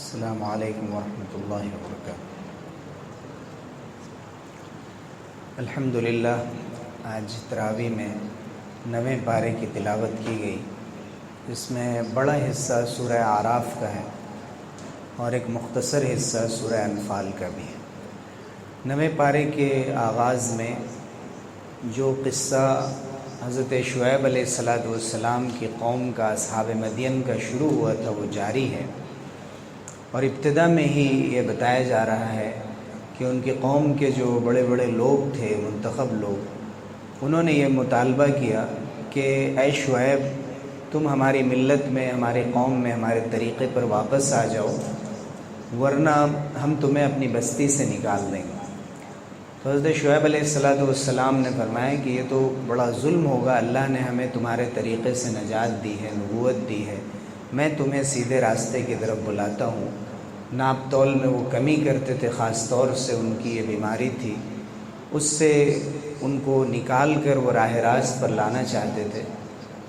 السلام علیکم ورحمۃ اللہ وبرکاتہ۔ الحمدللہ آج تراویح میں 9ویں پارے کی تلاوت کی گئی، جس میں بڑا حصہ سورہ اعراف کا ہے اور ایک مختصر حصہ سورہ انفال کا بھی ہے۔ 9ویں پارے کے آغاز میں جو قصہ حضرت شعیب علیہ السلام کی قوم کا اصحاب مدین کا شروع ہوا تھا وہ جاری ہے، اور ابتدا میں ہی یہ بتایا جا رہا ہے کہ ان کی قوم کے جو بڑے بڑے لوگ تھے، منتخب لوگ، انہوں نے یہ مطالبہ کیا کہ اے شعیب، تم ہماری ملت میں، ہماری قوم میں، ہمارے طریقے پر واپس آ جاؤ، ورنہ ہم تمہیں اپنی بستی سے نکال دیں گے۔ تو حضرت شعیب علیہ السلام نے فرمایا کہ یہ تو بڑا ظلم ہوگا، اللہ نے ہمیں تمہارے طریقے سے نجات دی ہے، نبوت دی ہے، میں تمہیں سیدھے راستے کی طرف بلاتا ہوں۔ ناپ تول میں وہ کمی کرتے تھے، خاص طور سے ان کی یہ بیماری تھی، اس سے ان کو نکال کر وہ راہ راست پر لانا چاہتے تھے۔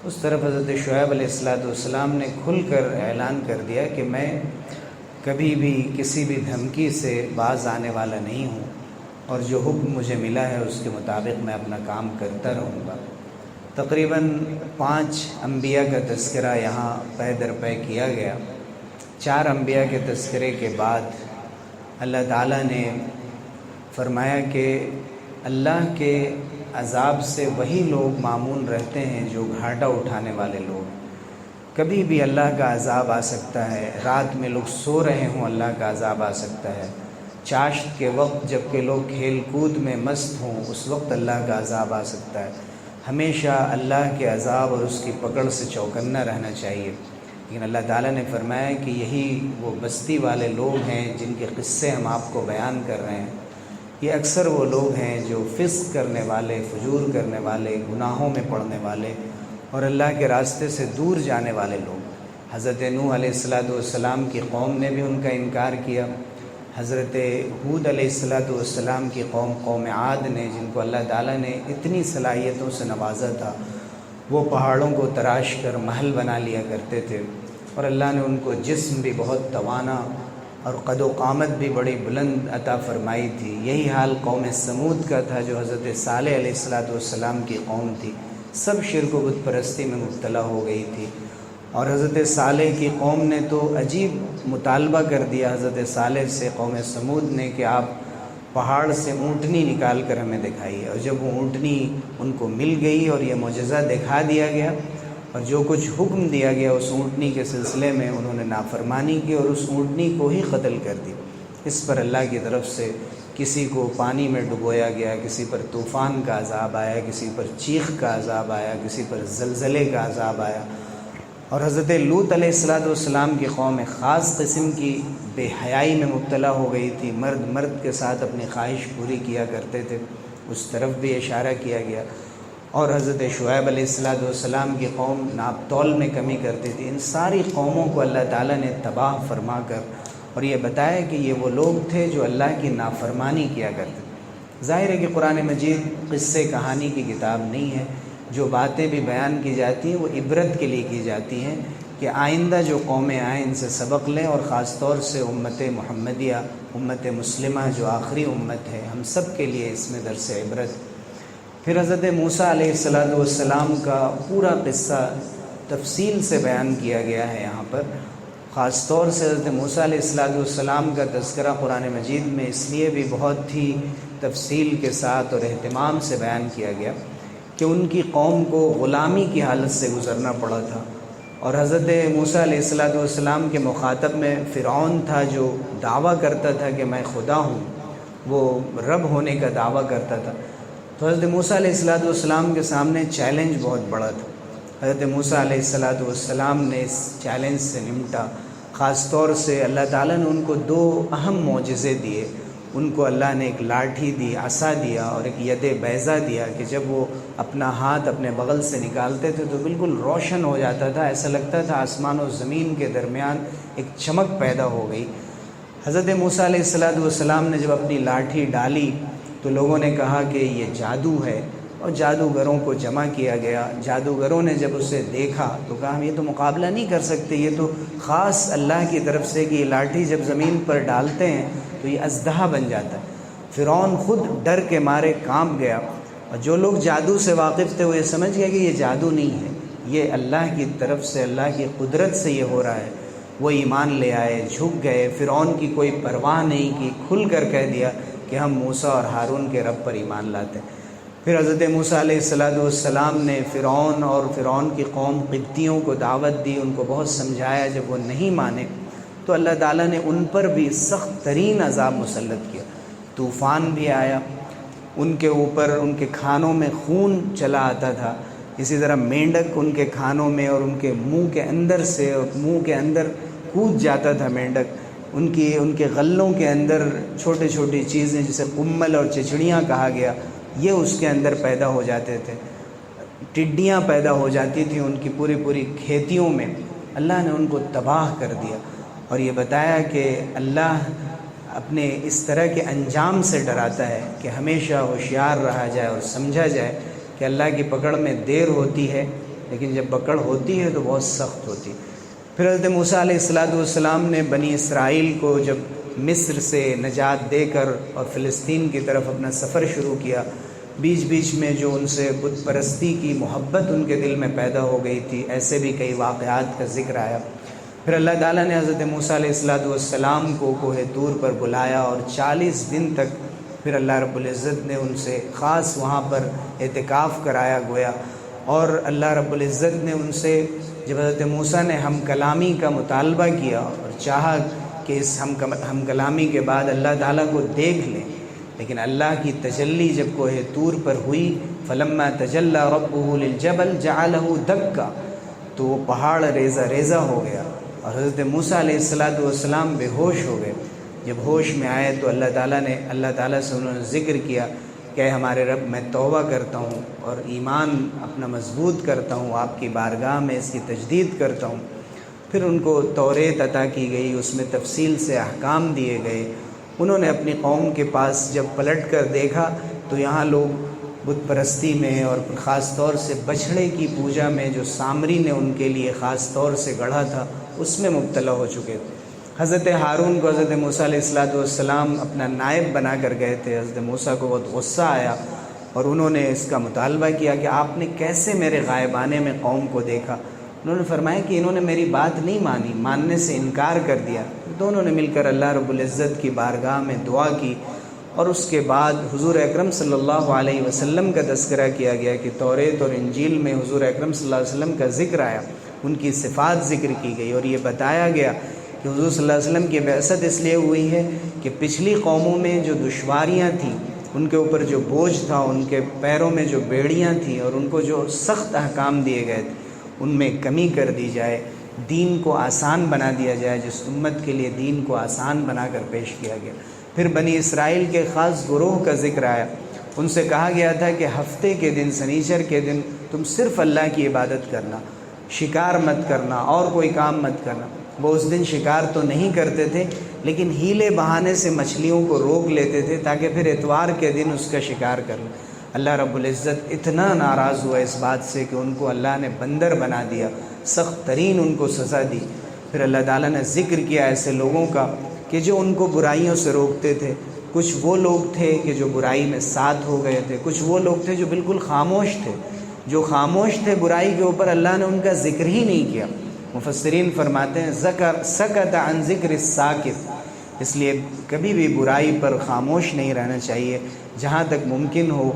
اس طرف حضرت شعیب علیہ السلام نے کھل کر اعلان کر دیا کہ میں کبھی بھی کسی بھی دھمکی سے باز آنے والا نہیں ہوں، اور جو حکم مجھے ملا ہے اس کے مطابق میں اپنا کام کرتا رہوں گا۔ تقریباً 5 انبیاء کا تذکرہ یہاں پے در پے کیا گیا۔ 4 انبیاء کے تذکرے کے بعد اللہ تعالیٰ نے فرمایا کہ اللہ کے عذاب سے وہی لوگ مامون رہتے ہیں جو گھاٹا اٹھانے والے لوگ۔ کبھی بھی اللہ کا عذاب آ سکتا ہے، رات میں لوگ سو رہے ہوں اللہ کا عذاب آ سکتا ہے، چاشت کے وقت جب کہ لوگ کھیل کود میں مست ہوں اس وقت اللہ کا عذاب آ سکتا ہے۔ ہمیشہ اللہ کے عذاب اور اس کی پکڑ سے چوکنا رہنا چاہیے۔ لیکن اللہ تعالیٰ نے فرمایا کہ یہی وہ بستی والے لوگ ہیں جن کے قصے ہم آپ کو بیان کر رہے ہیں، یہ اکثر وہ لوگ ہیں جو فسق کرنے والے، فجور کرنے والے، گناہوں میں پڑنے والے اور اللہ کے راستے سے دور جانے والے لوگ۔ حضرت نوح علیہ السلام کی قوم نے بھی ان کا انکار کیا۔ حضرت ہود علیہ السلام کی قوم عاد نے، جن کو اللہ تعالیٰ نے اتنی صلاحیتوں سے نوازا تھا، وہ پہاڑوں کو تراش کر محل بنا لیا کرتے تھے، اور اللہ نے ان کو جسم بھی بہت توانا اور قد و قامت بھی بڑی بلند عطا فرمائی تھی۔ یہی حال قوم سمود کا تھا جو حضرت صالح علیہ السلام کی قوم تھی، سب شرک و بت پرستی میں مبتلا ہو گئی تھی، اور حضرت صالح کی قوم نے تو عجیب مطالبہ کر دیا حضرت صالح سے، قوم سمود نے، کہ آپ پہاڑ سے اونٹنی نکال کر ہمیں دکھائیے۔ اور جب وہ اونٹنی ان کو مل گئی اور یہ معجزہ دکھا دیا گیا، اور جو کچھ حکم دیا گیا اس اونٹنی کے سلسلے میں انہوں نے نافرمانی کی اور اس اونٹنی کو ہی قتل کر دی۔ اس پر اللہ کی طرف سے کسی کو پانی میں ڈبویا گیا، کسی پر طوفان کا عذاب آیا، کسی پر چیخ کا عذاب آیا، کسی پر زلزلے کا عذاب آیا۔ اور حضرت لوط علیہ السلام کی قوم خاص قسم کی بے حیائی میں مبتلا ہو گئی تھی، مرد کے ساتھ اپنی خواہش پوری کیا کرتے تھے، اس طرف بھی اشارہ کیا گیا۔ اور حضرت شعیب علیہ السلام کی قوم ناپ تول میں کمی کرتی تھی۔ ان ساری قوموں کو اللہ تعالیٰ نے تباہ فرما کر اور یہ بتایا کہ یہ وہ لوگ تھے جو اللہ کی نافرمانی کیا کرتے تھے۔ ظاہر ہے کہ قرآن مجید قصے کہانی کی کتاب نہیں ہے، جو باتیں بھی بیان کی جاتی ہیں وہ عبرت کے لیے کی جاتی ہیں کہ آئندہ جو قومیں آئیں ان سے سبق لیں، اور خاص طور سے امت محمدیہ، امت مسلمہ جو آخری امت ہے، ہم سب کے لیے اس میں درس عبرت۔ پھر حضرت موسیٰ علیہ السلام کا پورا قصہ تفصیل سے بیان کیا گیا ہے یہاں پر۔ خاص طور سے حضرت موسیٰ علیہ السلام کا تذکرہ قرآن مجید میں اس لیے بھی بہت ہی تفصیل کے ساتھ اور اہتمام سے بیان کیا گیا کہ ان کی قوم کو غلامی کی حالت سے گزرنا پڑا تھا، اور حضرت موسیٰ علیہ السلام کے مخاطب میں فرعون تھا جو دعویٰ کرتا تھا کہ میں خدا ہوں، وہ رب ہونے کا دعویٰ کرتا تھا۔ تو حضرت موسیٰ علیہ السلام کے سامنے چیلنج بہت بڑا تھا۔ حضرت موسیٰ علیہ السلام نے اس چیلنج سے نمٹا۔ خاص طور سے اللہ تعالیٰ نے ان کو 2 اہم معجزے دیے۔ ان کو اللہ نے ایک لاٹھی دی، عصا دیا، اور ایک ید بیضا دیا کہ جب وہ اپنا ہاتھ اپنے بغل سے نکالتے تھے تو بالکل روشن ہو جاتا تھا، ایسا لگتا تھا آسمان و زمین کے درمیان ایک چمک پیدا ہو گئی۔ حضرت موسیٰ علیہ السلام نے جب اپنی لاٹھی ڈالی تو لوگوں نے کہا کہ یہ جادو ہے، اور جادوگروں کو جمع کیا گیا۔ جادوگروں نے جب اسے دیکھا تو کہا ہم یہ تو مقابلہ نہیں کر سکتے، یہ تو خاص اللہ کی طرف سے کہ یہ لاٹھی جب زمین پر ڈالتے ہیں تو یہ اژدہا بن جاتا ہے۔ فرعون خود ڈر کے مارے کانپ گیا، اور جو لوگ جادو سے واقف تھے وہ یہ سمجھ گئے کہ یہ جادو نہیں ہے، یہ اللہ کی طرف سے، اللہ کی قدرت سے یہ ہو رہا ہے۔ وہ ایمان لے آئے، جھک گئے، فرعون کی کوئی پرواہ نہیں کی، کھل کر کہہ دیا کہ ہم موسیٰ اور ہارون کے رب پر ایمان لاتے ہیں۔ پھر حضرت موسیٰ علیہ السلام نے فرعون اور فرعون کی قوم قبطیوں کو دعوت دی، ان کو بہت سمجھایا۔ جب وہ نہیں مانے تو اللہ تعالیٰ نے ان پر بھی سخت ترین عذاب مسلط کیا، طوفان بھی آیا، ان کے اوپر ان کے کھانوں میں خون چلا آتا تھا، اسی طرح مینڈک ان کے کھانوں میں اور ان کے منہ کے اندر سے، اور منہ کے اندر کود جاتا تھا مینڈک، ان کے غلوں کے اندر چھوٹی چھوٹی چیزیں جسے قمل اور چچڑیاں کہا گیا، یہ اس کے اندر پیدا ہو جاتے تھے، ٹڈیاں پیدا ہو جاتی تھیں ان کی پوری کھیتیوں میں۔ اللہ نے ان کو تباہ کر دیا، اور یہ بتایا کہ اللہ اپنے اس طرح کے انجام سے ڈراتا ہے کہ ہمیشہ ہوشیار رہا جائے اور سمجھا جائے کہ اللہ کی پکڑ میں دیر ہوتی ہے، لیکن جب پکڑ ہوتی ہے تو بہت سخت ہوتی ہے۔ پھر حضرت موسیٰ علیہ السلام نے بنی اسرائیل کو جب مصر سے نجات دے کر اور فلسطین کی طرف اپنا سفر شروع کیا، بیچ بیچ میں جو ان سے بت پرستی کی محبت ان کے دل میں پیدا ہو گئی تھی، ایسے بھی کئی واقعات کا ذکر آیا۔ پھر اللہ تعالیٰ نے حضرت موسیٰ علیہ السلام کو کوہ طور پر بلایا، اور 40 دن تک پھر اللہ رب العزت نے ان سے خاص وہاں پر اعتکاف کرایا گویا، اور اللہ رب العزت نے ان سے جب حضرت موسیٰ نے ہم کلامی کا مطالبہ کیا اور چاہا کہ اس ہم کلامی کے بعد اللہ تعالیٰ کو دیکھ لیں، لیکن اللہ کی تجلی جب کوہ طور پر ہوئی، فلما تجلی ربہ للجبل جعلہ دکا، تو وہ پہاڑ ریزہ ریزہ ہو گیا، اور حضرت موسیٰ علیہ السلام بے ہوش ہو گئے۔ جب ہوش میں آئے تو اللہ تعالیٰ سے انہوں نے ذکر کیا کہ اے ہمارے رب، میں توبہ کرتا ہوں اور ایمان اپنا مضبوط کرتا ہوں، آپ کی بارگاہ میں اس کی تجدید کرتا ہوں۔ پھر ان کو توریت عطا کی گئی، اس میں تفصیل سے احکام دیے گئے۔ انہوں نے اپنی قوم کے پاس جب پلٹ کر دیکھا تو یہاں لوگ بت پرستی میں اور خاص طور سے بچھڑے کی پوجا میں جو سامری نے ان کے لیے خاص طور سے گڑھا تھا، اس میں مبتلا ہو چکے تھے۔ حضرت ہارون کو حضرت موسیٰ علیہ السلام اپنا نائب بنا کر گئے تھے۔ حضرت موسیٰ کو بہت غصہ آیا، اور انہوں نے اس کا مطالبہ کیا کہ آپ نے کیسے میرے غائبانے میں قوم کو دیکھا؟ انہوں نے فرمایا کہ انہوں نے میری بات نہیں مانی، ماننے سے انکار کر دیا۔ دونوں نے مل کر اللہ رب العزت کی بارگاہ میں دعا کی، اور اس کے بعد حضور اکرم صلی اللہ علیہ وسلم کا تذکرہ کیا گیا کہ توریت اور انجیل میں حضور اکرم صلی اللہ علیہ وسلم کا ذکر آیا، ان کی صفات ذکر کی گئی، اور یہ بتایا گیا کہ حضور صلی اللہ علیہ وسلم کی بعثت اس لیے ہوئی ہے کہ پچھلی قوموں میں جو دشواریاں تھیں، ان کے اوپر جو بوجھ تھا، ان کے پیروں میں جو بیڑیاں تھیں، اور ان کو جو سخت احکام دیے گئے تھے، ان میں کمی کر دی جائے، دین کو آسان بنا دیا جائے، جس امت کے لیے دین کو آسان بنا کر پیش کیا گیا۔ پھر بنی اسرائیل کے خاص گروہ کا ذکر آیا، ان سے کہا گیا تھا کہ ہفتے کے دن، سنیچر کے دن تم صرف اللہ کی عبادت کرنا، شکار مت کرنا، اور کوئی کام مت کرنا۔ وہ اس دن شکار تو نہیں کرتے تھے، لیکن ہیلے بہانے سے مچھلیوں کو روک لیتے تھے تاکہ پھر اتوار کے دن اس کا شکار کر لیں۔ اللہ رب العزت اتنا ناراض ہوا اس بات سے کہ ان کو اللہ نے بندر بنا دیا، سخت ترین ان کو سزا دی۔ پھر اللہ تعالیٰ نے ذکر کیا ایسے لوگوں کا کہ جو ان کو برائیوں سے روکتے تھے۔ کچھ وہ لوگ تھے کہ جو برائی میں ساتھ ہو گئے تھے، کچھ وہ لوگ تھے جو بالکل خاموش تھے، جو خاموش تھے برائی کے اوپر، اللہ نے ان کا ذکر ہی نہیں کیا۔ مفسرین فرماتے ہیں سکت عن ذکر الساکت، اس لیے کبھی بھی برائی پر خاموش نہیں رہنا چاہیے، جہاں تک ممکن ہو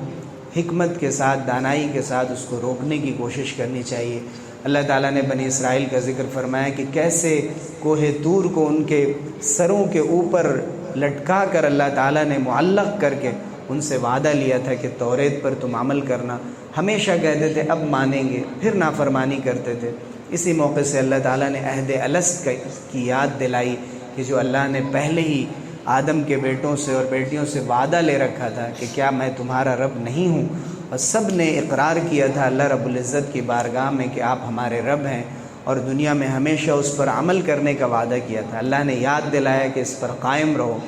حکمت کے ساتھ، دانائی کے ساتھ اس کو روکنے کی کوشش کرنی چاہیے۔ اللہ تعالیٰ نے بنی اسرائیل کا ذکر فرمایا کہ کیسے کوہ طور کو ان کے سروں کے اوپر لٹکا کر اللہ تعالیٰ نے معلق کر کے ان سے وعدہ لیا تھا کہ توریت پر تم عمل کرنا۔ ہمیشہ کہتے تھے اب مانیں گے، پھر نافرمانی کرتے تھے۔ اسی موقع سے اللہ تعالیٰ نے عہد الست کی یاد دلائی کہ جو اللہ نے پہلے ہی آدم کے بیٹوں سے اور بیٹیوں سے وعدہ لے رکھا تھا کہ کیا میں تمہارا رب نہیں ہوں، اور سب نے اقرار کیا تھا اللہ رب العزت کی بارگاہ میں کہ آپ ہمارے رب ہیں، اور دنیا میں ہمیشہ اس پر عمل کرنے کا وعدہ کیا تھا۔ اللہ نے یاد دلایا کہ اس پر قائم رہو،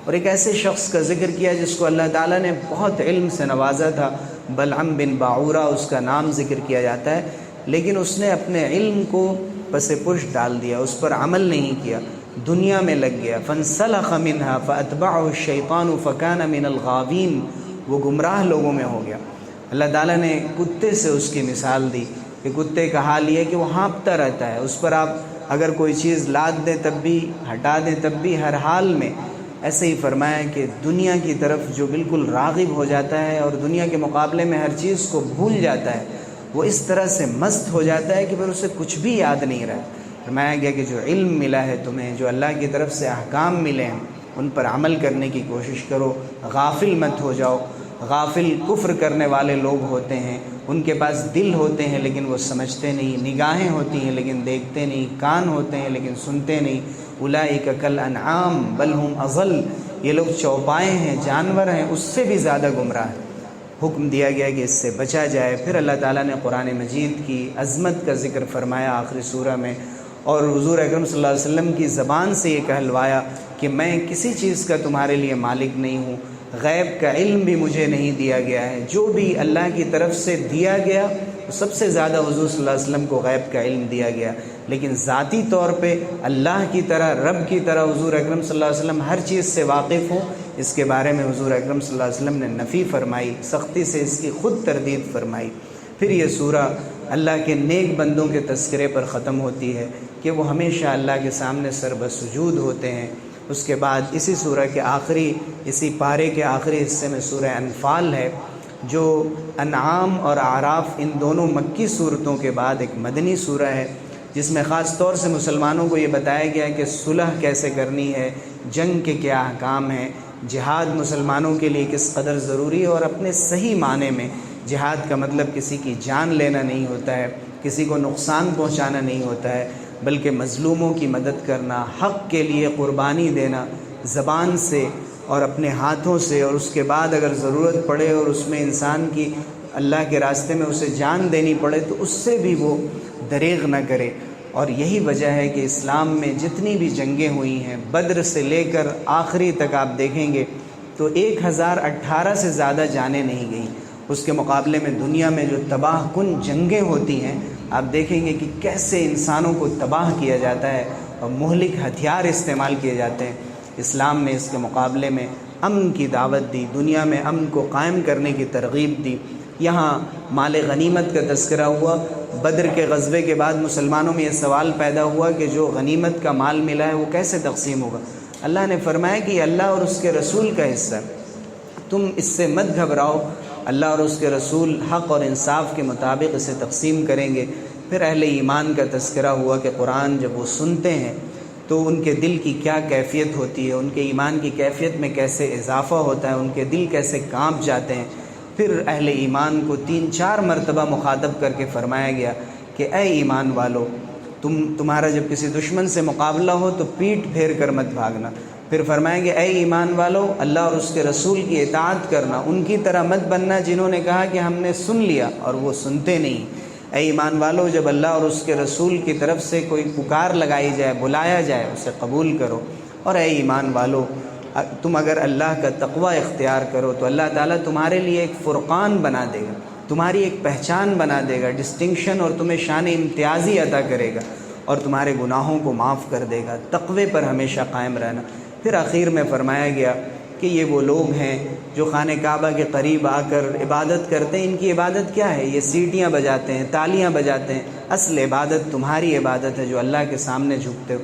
اور ایک ایسے شخص کا ذکر کیا جس کو اللہ تعالیٰ نے بہت علم سے نوازا تھا، بلعم بن باعورہ اس کا نام ذکر کیا جاتا ہے، لیکن اس نے اپنے علم کو پس پش ڈال دیا، اس پر عمل نہیں کیا، دنیا میں لگ گیا۔ فانسلخ منها فاتبعه الشیطان فکان من الغاوین، وہ گمراہ لوگوں میں ہو گیا۔ اللہ تعالیٰ نے کتے سے اس کی مثال دی کہ کتے کا حال یہ ہے کہ وہ ہانپتا رہتا ہے، اس پر آپ اگر کوئی چیز لاد دیں تب بھی، ہٹا دیں تب بھی، ہر حال میں۔ ایسے ہی فرمایا کہ دنیا کی طرف جو بالکل راغب ہو جاتا ہے اور دنیا کے مقابلے میں ہر چیز کو بھول جاتا ہے، وہ اس طرح سے مست ہو جاتا ہے کہ پھر اسے کچھ بھی یاد نہیں رہا۔ فرمایا گیا کہ جو علم ملا ہے تمہیں، جو اللہ کی طرف سے احکام ملے ہیں، ان پر عمل کرنے کی کوشش کرو، غافل مت ہو جاؤ۔ غافل کفر کرنے والے لوگ ہوتے ہیں، ان کے پاس دل ہوتے ہیں لیکن وہ سمجھتے نہیں، نگاہیں ہوتی ہیں لیکن دیکھتے نہیں، کان ہوتے ہیں لیکن سنتے نہیں۔ اولئک کالانعام بل ہم اضل، یہ لوگ چوپائے ہیں، جانور ہیں، اس سے بھی زیادہ گمراہ ہیں۔ حکم دیا گیا کہ اس سے بچا جائے۔ پھر اللہ تعالیٰ نے قرآن مجید کی عظمت کا ذکر فرمایا آخری سورہ میں، اور حضور اکرم صلی اللہ علیہ وسلم کی زبان سے یہ کہلوایا کہ میں کسی چیز کا تمہارے لیے مالک نہیں ہوں، غیب کا علم بھی مجھے نہیں دیا گیا ہے، جو بھی اللہ کی طرف سے دیا گیا سب سے زیادہ حضور صلی اللہ علیہ وسلم کو غیب کا علم دیا گیا، لیکن ذاتی طور پہ اللہ کی طرح، رب کی طرح حضور اکرم صلی اللہ علیہ وسلم ہر چیز سے واقف ہوں، اس کے بارے میں حضور اکرم صلی اللہ علیہ وسلم نے نفی فرمائی، سختی سے اس کی خود تردید فرمائی۔ پھر یہ سورہ اللہ کے نیک بندوں کے تذکرے پر ختم ہوتی ہے کہ وہ ہمیشہ اللہ کے سامنے سر بسجود ہوتے ہیں۔ اس کے بعد اسی سورہ کے آخری، اسی پارے کے آخری حصے میں سورہ انفال ہے، جو انعام اور اعراف ان دونوں مکی صورتوں کے بعد ایک مدنی سورہ ہے، جس میں خاص طور سے مسلمانوں کو یہ بتایا گیا ہے کہ صلح کیسے کرنی ہے، جنگ کے کیا احکام ہیں، جہاد مسلمانوں کے لیے کس قدر ضروری ہے، اور اپنے صحیح معنی میں جہاد کا مطلب کسی کی جان لینا نہیں ہوتا ہے، کسی کو نقصان پہنچانا نہیں ہوتا ہے، بلکہ مظلوموں کی مدد کرنا، حق کے لیے قربانی دینا، زبان سے اور اپنے ہاتھوں سے، اور اس کے بعد اگر ضرورت پڑے اور اس میں انسان کی اللہ کے راستے میں اسے جان دینی پڑے تو اس سے بھی وہ دریغ نہ کرے۔ اور یہی وجہ ہے کہ اسلام میں جتنی بھی جنگیں ہوئی ہیں، بدر سے لے کر آخری تک آپ دیکھیں گے تو 1018 سے زیادہ جانیں نہیں گئیں۔ اس کے مقابلے میں دنیا میں جو تباہ کن جنگیں ہوتی ہیں، آپ دیکھیں گے کہ کیسے انسانوں کو تباہ کیا جاتا ہے اور مہلک ہتھیار استعمال کیے جاتے ہیں۔ اسلام نے اس کے مقابلے میں امن کی دعوت دی، دنیا میں امن کو قائم کرنے کی ترغیب دی۔ یہاں مال غنیمت کا تذکرہ ہوا، بدر کے غزوے کے بعد مسلمانوں میں یہ سوال پیدا ہوا کہ جو غنیمت کا مال ملا ہے وہ کیسے تقسیم ہوگا؟ اللہ نے فرمایا کہ یہ اللہ اور اس کے رسول کا حصہ ہے، تم اس سے مت گھبراؤ، اللہ اور اس کے رسول حق اور انصاف کے مطابق اسے تقسیم کریں گے۔ پھر اہل ایمان کا تذکرہ ہوا کہ قرآن جب وہ سنتے ہیں تو ان کے دل کی کیا کیفیت ہوتی ہے، ان کے ایمان کی کیفیت میں کیسے اضافہ ہوتا ہے، ان کے دل کیسے کانپ جاتے ہیں۔ پھر اہل ایمان کو 3-4 مرتبہ مخاطب کر کے فرمایا گیا کہ اے ایمان والو، تمہارا جب کسی دشمن سے مقابلہ ہو تو پیٹھ پھیر کر مت بھاگنا۔ پھر فرمائیں گے اے ایمان والو، اللہ اور اس کے رسول کی اطاعت کرنا، ان کی طرح مت بننا جنہوں نے کہا کہ ہم نے سن لیا اور وہ سنتے نہیں۔ اے ایمان والو، جب اللہ اور اس کے رسول کی طرف سے کوئی پکار لگائی جائے، بلایا جائے، اسے قبول کرو۔ اور اے ایمان والو، تم اگر اللہ کا تقوی اختیار کرو تو اللہ تعالیٰ تمہارے لیے ایک فرقان بنا دے گا، تمہاری ایک پہچان بنا دے گا، ڈسٹنکشن، اور تمہیں شان امتیازی عطا کرے گا اور تمہارے گناہوں کو معاف کر دے گا۔ تقوی پر ہمیشہ قائم رہنا۔ پھر آخر میں فرمایا گیا کہ یہ وہ لوگ ہیں جو خانہ کعبہ کے قریب آ کر عبادت کرتے ہیں۔ ان کی عبادت کیا ہے؟ یہ سیٹیاں بجاتے ہیں، تالیاں بجاتے ہیں۔ اصل عبادت تمہاری عبادت ہے جو اللہ کے سامنے جھکتے ہو۔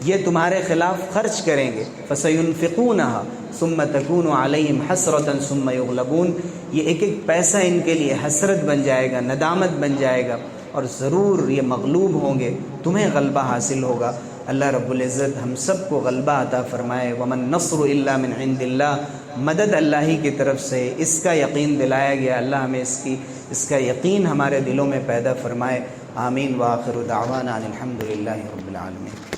یہ تمہارے خلاف خرچ کریں گے، فَسَيُنْفِقُونَهَا ثُمَّ تَكُونُ عَلَيْهِمْ حَسْرَةً ثُمَّ يُغْلَبُونَ، یہ ایک ایک پیسہ ان کے لیے حسرت بن جائے گا، ندامت بن جائے گا، اور ضرور یہ مغلوب ہوں گے، تمہیں غلبہ حاصل ہوگا۔ اللہ رب العزت ہم سب کو غلبہ عطا فرمائے۔ وَمَن نَّصْرُ إِلَّا مِنْ عِنْدِ اللَّهِ، مدد اللہ ہی کی طرف سے، اس کا یقین دلایا گیا، اللہ ہمیں اس کا یقین ہمارے دلوں میں پیدا فرمائے۔ آمین۔ وآخر دعوانا الحمد للہ رب العالمین۔